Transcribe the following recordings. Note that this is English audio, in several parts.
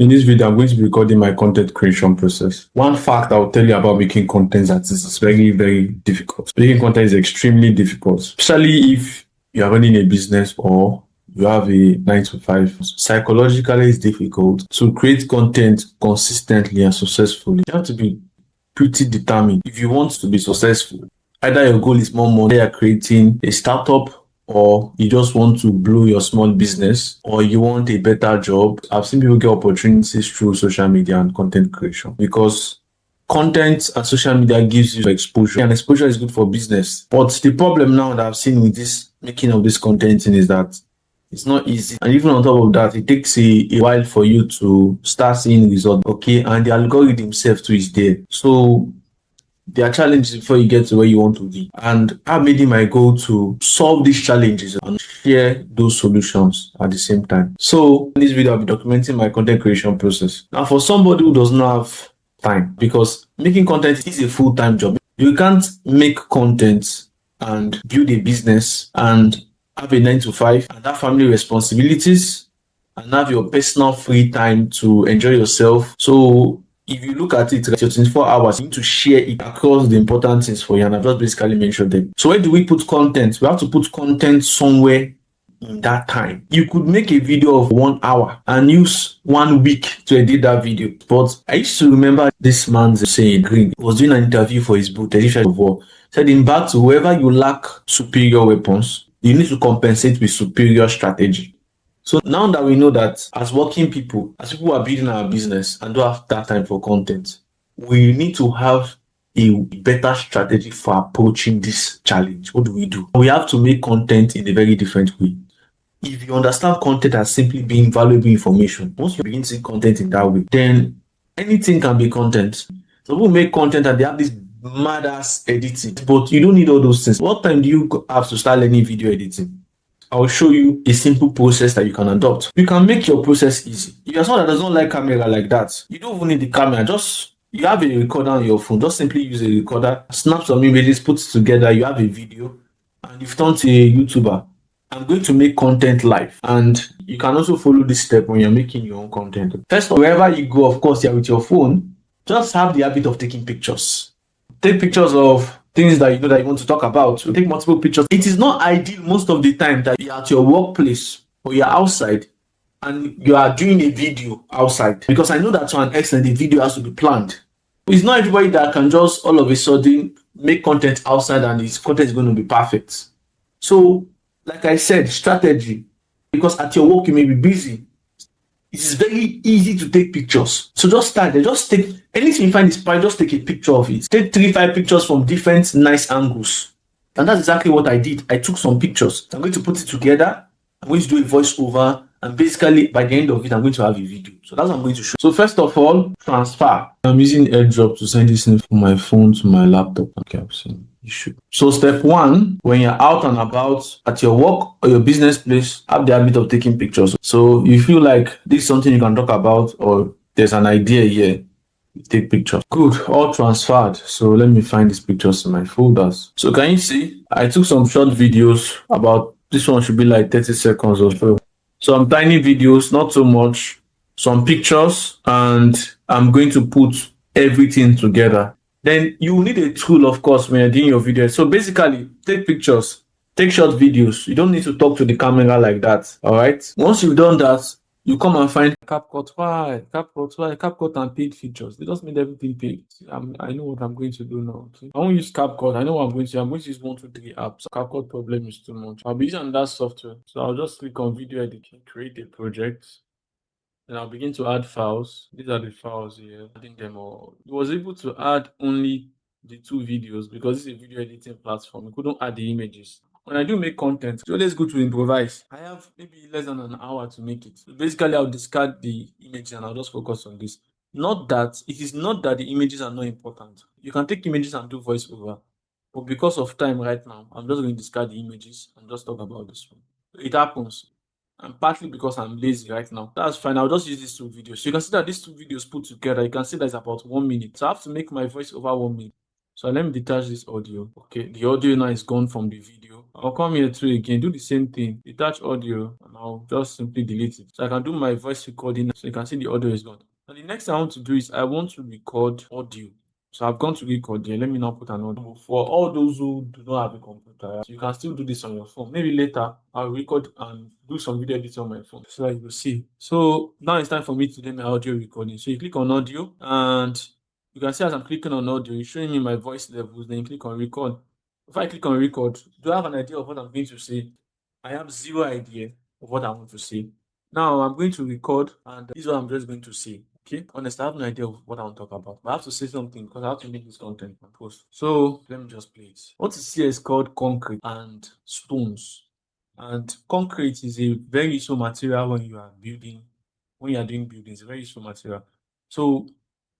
In this video, I'm going to be recording my content creation process. One fact I'll tell you about making content that is very, very difficult. Making content is extremely difficult, especially if you are running a business or you have a 9 to 5. Psychologically, it's difficult to create content consistently and successfully. You have to be pretty determined if you want to be successful. Either your goal is more money, you're creating a startup, or you just want to blow your small business, or you want a better job. I've seen people get opportunities through social media and content creation because content and social media gives you exposure, and exposure is good for business. But the problem now that I've seen with this making of this content is that it's not easy. And even on top of that, it takes a while for you to start seeing results. Okay, and the algorithm itself too is there. So there are challenges before you get to where you want to be. And I made it my goal to solve these challenges and share those solutions at the same time. So in this video, I'll be documenting my content creation process. Now, for somebody who does not have time, because making content is a full-time job. You can't make content and build a business and have a 9 to 5 and have family responsibilities and have your personal free time to enjoy yourself. So if you look at it, your 24 hours, you need to share it across the important things for you, and I've just basically mentioned them. So where do we put content? We have to put content somewhere in that time. You could make a video of 1 hour and use 1 week to edit that video. But I used to remember this man saying, Green was doing an interview for his book, Edition of War, said in battle, wherever you lack superior weapons, you need to compensate with superior strategy. So now that we know that as working people, as people who are building our business and don't have that time for content, we need to have a better strategy for approaching this challenge. What do? We have to make content in a very different way. If you understand content as simply being valuable information, once you begin to see content in that way, then anything can be content. So people make content and they have this mad ass editing, but you don't need all those things. What time do you have to start learning video editing? I'll show you a simple process that you can adopt. You can make your process easy. If you're someone that does not like camera like that, you don't even need the camera. You have a recorder on your phone. Just simply use a recorder, snap some images, put it together. You have a video, and you've turned to a YouTuber. I'm going to make content live, and you can also follow this step when you're making your own content. First, wherever you go, of course, you're with your phone. Just have the habit of taking pictures. Take pictures of things that you know that you want to talk about. You take multiple pictures. It is not ideal most of the time that you're at your workplace or you're outside and you are doing a video outside, because I know that to an extent the video has to be planned. It's not everybody that can just all of a sudden make content outside and his content is going to be perfect. So like I said, strategy, because at your work you may be busy. It is very easy to take pictures. So just start there. Just take anything you find is fine. Just take a picture of it. Take 3-5 pictures from different nice angles. And that's exactly what I did. I took some pictures. I'm going to put it together. I'm going to do a voiceover. And basically, by the end of it, I'm going to have a video. So that's what I'm going to show. So first of all, transfer. I'm using AirDrop to send this in from my phone to my laptop. Okay, I've seen. You should. So step 1, when you're out and about at your work or your business place, have the habit of taking pictures. So you feel like this is something you can talk about or there's an idea here, you take pictures. Good, all transferred. So let me find these pictures in my folders. So can you see? I took some short videos about, this one should be like 30 seconds or so. Some tiny videos, not so much, some pictures, and I'm going to put everything together. Then you will need a tool, of course, when you're doing your video. So basically, take pictures, take short videos. You don't need to talk to the camera like that, all right? Once you've done that, you come and find CapCut. Why? CapCut and paid features. They just made everything paid. I know what I'm going to do now. Okay? I won't use CapCut. I know what I'm going to do. I'm going to use 1, 2, 3 apps. CapCut problem is too much. I'll be using that software. So I'll just click on video editing, create a project. Then I'll begin to add files. These are the files here. Adding them all. It was able to add only the 2 videos because this is a video editing platform. We couldn't add the images. When I do make content, it's always good to improvise. I have maybe less than an hour to make it. So basically, I'll discard the images and I'll just focus on this. It is not that the images are not important. You can take images and do voiceover. But because of time right now, I'm just going to discard the images and just talk about this one. It happens. And partly because I'm lazy right now. That's fine. I'll just use these 2 videos. So you can see that these 2 videos put together, you can see that it's about 1 minute. So I have to make my voice over 1 minute. So let me detach this audio. Okay, the audio now is gone from the video. I'll come here too again, do the same thing, detach audio, and I'll just simply delete it. So I can do my voice recording, so you can see the audio is gone. And the next thing I want to do is I want to record audio. So I've gone to record here. Let me now put an audio. For all those who do not have a computer, you can still do this on your phone. Maybe later I'll record and do some video editing on my phone so that you will see. So now it's time for me to do my audio recording. So you click on audio, and you can see as I'm clicking on audio, it's showing me my voice levels. Then you click on record. If I click on record, do I have an idea of what I'm going to say? I have zero idea of what I want to say. Now I'm going to record, and this is what I'm just going to say. Okay, honestly, I have no idea of what I want to talk about, but I have to say something because I have to make this content and post. So let me just play it. What is here is called concrete and stones. And concrete is a very useful material when you are building, when you are doing buildings. It's a very useful material. So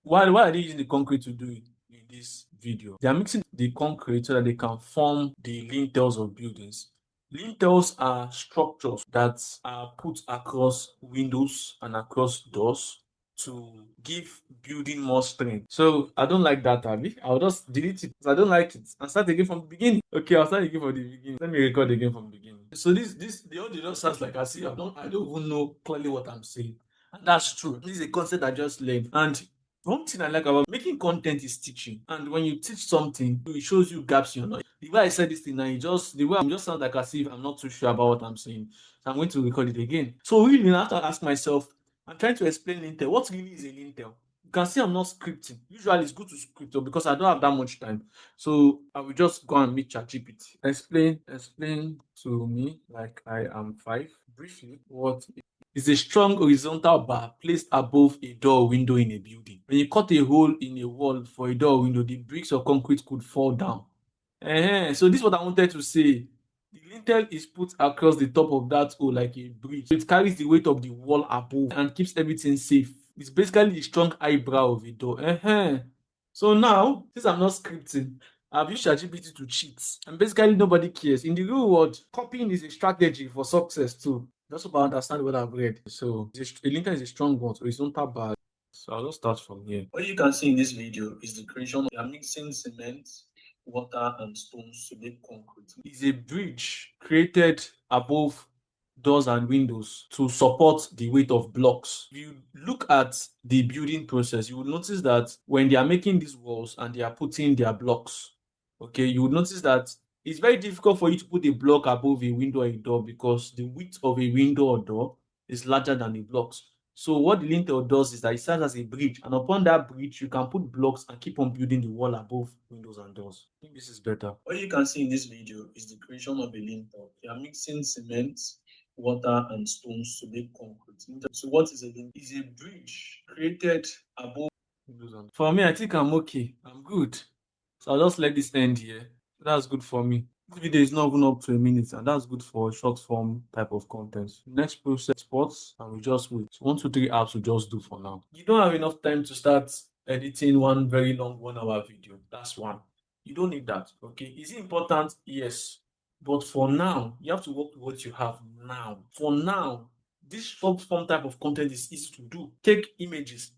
why are they using the concrete to do it in this video? They are mixing the concrete so that they can form the lintels of buildings. Lintels are structures that are put across windows and across doors to give building more strength. So I don't like that, Abby. I'll just delete it because I don't like it and start again from the beginning. Okay, I'll start again from the beginning. Let me record again from the beginning. So this the audio just sounds like I see. I don't even know clearly what I'm saying. And that's true. This is a concept I just learned. And one thing I like about making content is teaching. And when you teach something, it shows you gaps you're not. The way I said this thing now, the way I'm just sound like as if I'm not too sure about what I'm saying. So I'm going to record it again. So really, I have to ask myself, I'm trying to explain lintel. What really is a lintel? You can see I'm not scripting. Usually it's good to script because I don't have that much time. So I will just go and meet ChatGPT. Explain to me like I am five. Briefly, what is a strong horizontal bar placed above a door or window in a building. When you cut a hole in a wall for a door or window, the bricks or concrete could fall down. So this is what I wanted to say. The lintel is put across the top of that hole like a bridge. So it carries the weight of the wall above and keeps everything safe. It's basically the strong eyebrow of a door. So now, since I'm not scripting, I've used ChatGPT to cheat. And basically nobody cares. In the real world, copying is a strategy for success too. Just about understand what I've read. So a lintel is a strong one, so it's not that bad. So I'll just start from here. What you can see in this video is the creation. They are mixing cement, water, and stones to make concrete. It's a bridge created above doors and windows to support the weight of blocks. If you look at the building process, you will notice that when they are making these walls and they are putting their blocks, okay, you will notice that it's very difficult for you to put a block above a window or a door because the width of a window or door is larger than the blocks. So what the lintel does is that it serves as a bridge, and upon that bridge, you can put blocks and keep on building the wall above windows and doors. I think this is better. What you can see in this video is the creation of a lintel. They are mixing cement, water, and stones to make concrete. So what is a lintel? It's a bridge created above windows and doors. For me, I think I'm okay. I'm good. So I'll just let this end here. That's good for me. This video is not even up to a minute, and that's good for short form type of content. Next process sports, and we just wait. So 1, 2, 3 apps we just do for now. You don't have enough time to start editing one very long 1 hour video. That's one. You don't need that. Okay. Is it important? Yes. But for now, you have to work with what you have now. For now, this short form type of content is easy to do. Take images,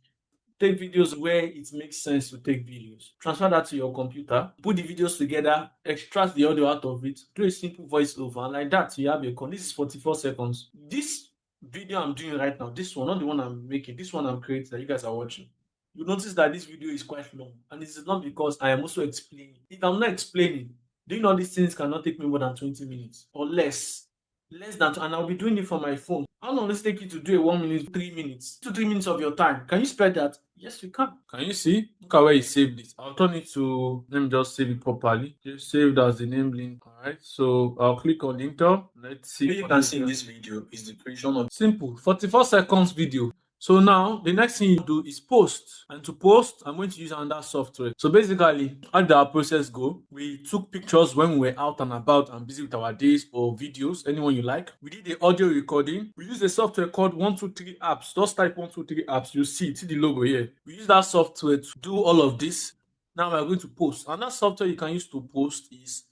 take videos where it makes sense to take videos. Transfer that to your computer, put the videos together, extract the audio out of it, do a simple voiceover, and like that, you have your con. This is 44 seconds. This video I'm doing right now, this one, not the one I'm making, this one I'm creating that you guys are watching. You notice that this video is quite long, and this is not because I am also explaining. If I'm not explaining, doing all these things cannot take me more than 20 minutes or less. Less than, and I'll be doing it from my phone. How long does it take you to do a 1 minute, 3 minutes? 2, 3 minutes of your time. Can you spread that? Yes, you can. Can you see? Look at where you saved it. I'll turn it to, let me just save it properly. Just saved as the name link. Alright, so I'll click on Intel. Let's see. What you can see in this video is the creation of simple 44 seconds video. So now the next thing you do is post, and to post I'm going to use another software. So basically, how did our process go? We took pictures when we were out and about and busy with our days, or videos, anyone you like. We did the audio recording. We used a software called 123 apps. Just type 123 apps, you see the logo here. We use that software to do all of this. Now we're going to post, and that software you can use to post is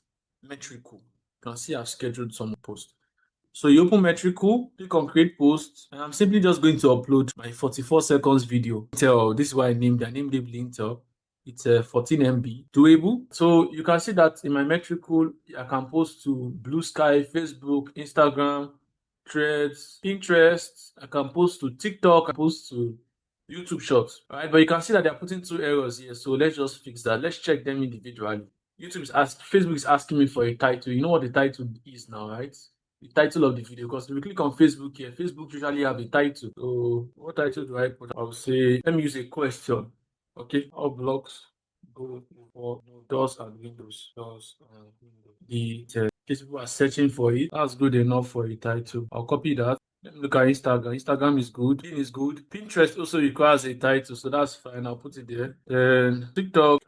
Metrical. You can see I've scheduled some posts. So you open Metrical, click on create post, and I'm simply just going to upload my 44 seconds video. This is why I named it Lintel. It's a 14 MB, doable. So you can see that in my metrical, I can post to Blue Sky, Facebook, Instagram, Threads, Pinterest. I can post to TikTok, I can post to YouTube Shorts, right? But you can see that they're putting 2 errors here. So let's just fix that. Let's check them individually. Facebook is asking me for a title. You know what the title is now, right? The title of the video, because if you click on Facebook here, Facebook usually have a title. So what title do I put? I'll say, let me use a question. Okay, all blocks go for doors and windows. Doors and windows. The people are searching for it. That's good enough for a title. I'll copy that. Let me look at Instagram. Instagram is good. LinkedIn is good. Pinterest also requires a title, so that's fine. I'll put it there. Then TikTok,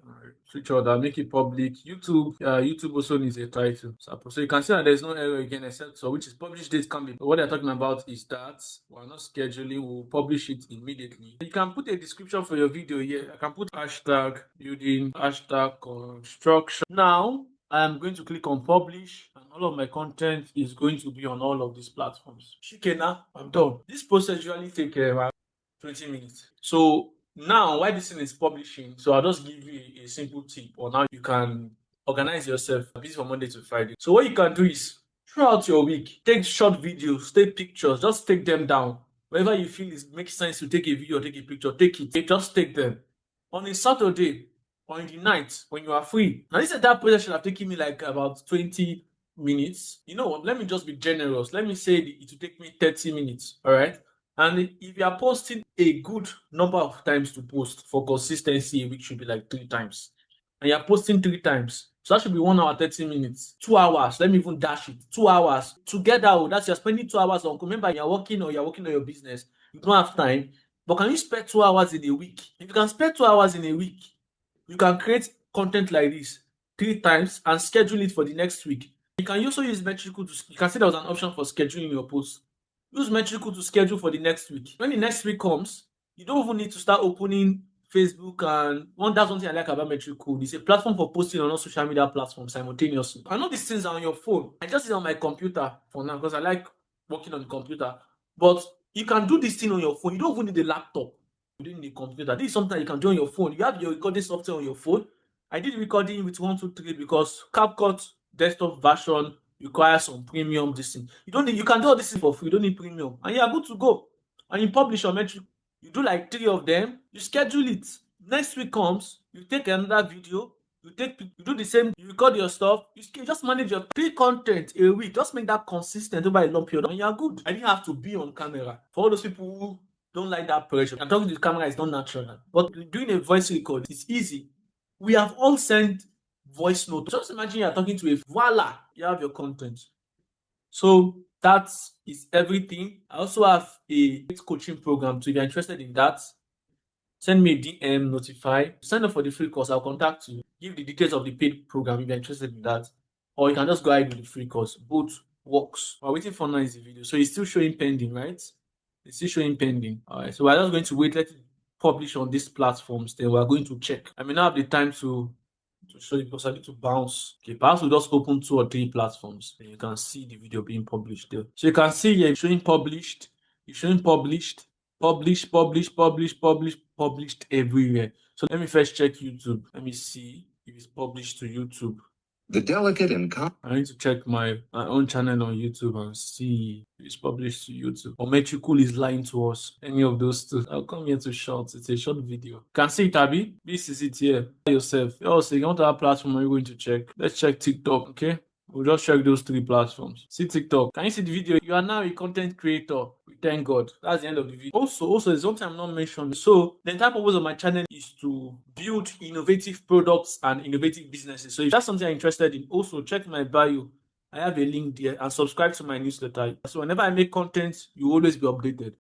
switch order, make it public. YouTube also needs a title. So you can see that there's no error again, except so which is publish date can be. What they're talking about is that we're not scheduling, we'll publish it immediately. You can put a description for your video here. I can put hashtag building, hashtag construction. Now I'm going to click on publish, and all of my content is going to be on all of these platforms. Shikena, I'm done. This process usually takes around 20 minutes. So now, while this thing is publishing, so I'll just give you a simple tip on how you can organize yourself busy from Monday to Friday. So what you can do is throughout your week, take short videos, take pictures, just take them down. Wherever you feel it makes sense to take a video, take a picture, take it. Just take them. On a Saturday or in the night when you are free. Now this entire process should have taken me like about 20 minutes. You know what? Let me just be generous. Let me say it will take me 30 minutes. All right. And if you are posting a good number of times to post for consistency, a week should be like 3 times. And you're posting 3 times. So that should be 1 hour, 30 minutes. 2 hours. Let me even dash it. 2 hours. Together, that's you're spending 2 hours on. Remember, you're working on your business. You don't have time. But can you spend 2 hours in a week? If you can spend 2 hours in a week, you can create content like this 3 times and schedule it for the next week. You can also use Metrical you can see there was an option for scheduling your post. Use Metrical to schedule for the next week. When the next week comes, you don't even need to start opening Facebook, and that's one thing I like about Metrical. It's a platform for posting on all social media platforms simultaneously. I know these things are on your phone. I just use it on my computer for now because I like working on the computer. But you can do this thing on your phone. You don't even need a laptop. Doing the computer. This is something you can do on your phone. You have your recording software on your phone. I did recording with 123 because CapCut desktop version requires some premium this thing. You can do all this thing for free. You don't need premium. And you are good to go. And you publish your metric. You do like 3 of them, you schedule it. Next week comes, you take another video, you do the same, you record your stuff, you just manage your 3 content a week. Just make that consistent over a long period and you are good. I didn't have to be on camera. For all those people who don't like that pressure, and talking to the camera is not natural. But doing a voice record is easy. We have all sent voice notes. Just imagine you're talking to a voila, you have your content. So that is everything. I also have a coaching program. So if you're interested in that, send me a DM, notify. Sign up for the free course. I'll contact you. Give the details of the paid program if you're interested in that. Or you can just go ahead with the free course. Both works. We're waiting for now is the video. So it's still showing pending, right? It's still showing pending. All right. So we're just going to wait. Let it publish on these platforms. Then we're going to check. I may not have the time to show you because I need to bounce. Okay, perhaps we'll just open 2 or 3 platforms. Then you can see the video being published there. So you can see here it's showing published. It's showing published. Published everywhere. So let me first check YouTube. Let me see if it's published to YouTube. The delicate and I need to check my own channel on YouTube and see if it's published to YouTube. Or Metricool is lying to us. Any of those two. I'll come here to short. It's a short video. Can see it, Abby? This is it here. Yourself. Also, you want to have platform, are you going to check? Let's check TikTok, okay? We'll just check those 3 platforms. See TikTok. Can you see the video? You are now a content creator. Thank God. That's the end of the video. Also, there's something I'm not mentioning. So, the entire purpose of my channel is to build innovative products and innovative businesses. So, if that's something you're interested in, also check my bio. I have a link there and subscribe to my newsletter. So, whenever I make content, you will always be updated.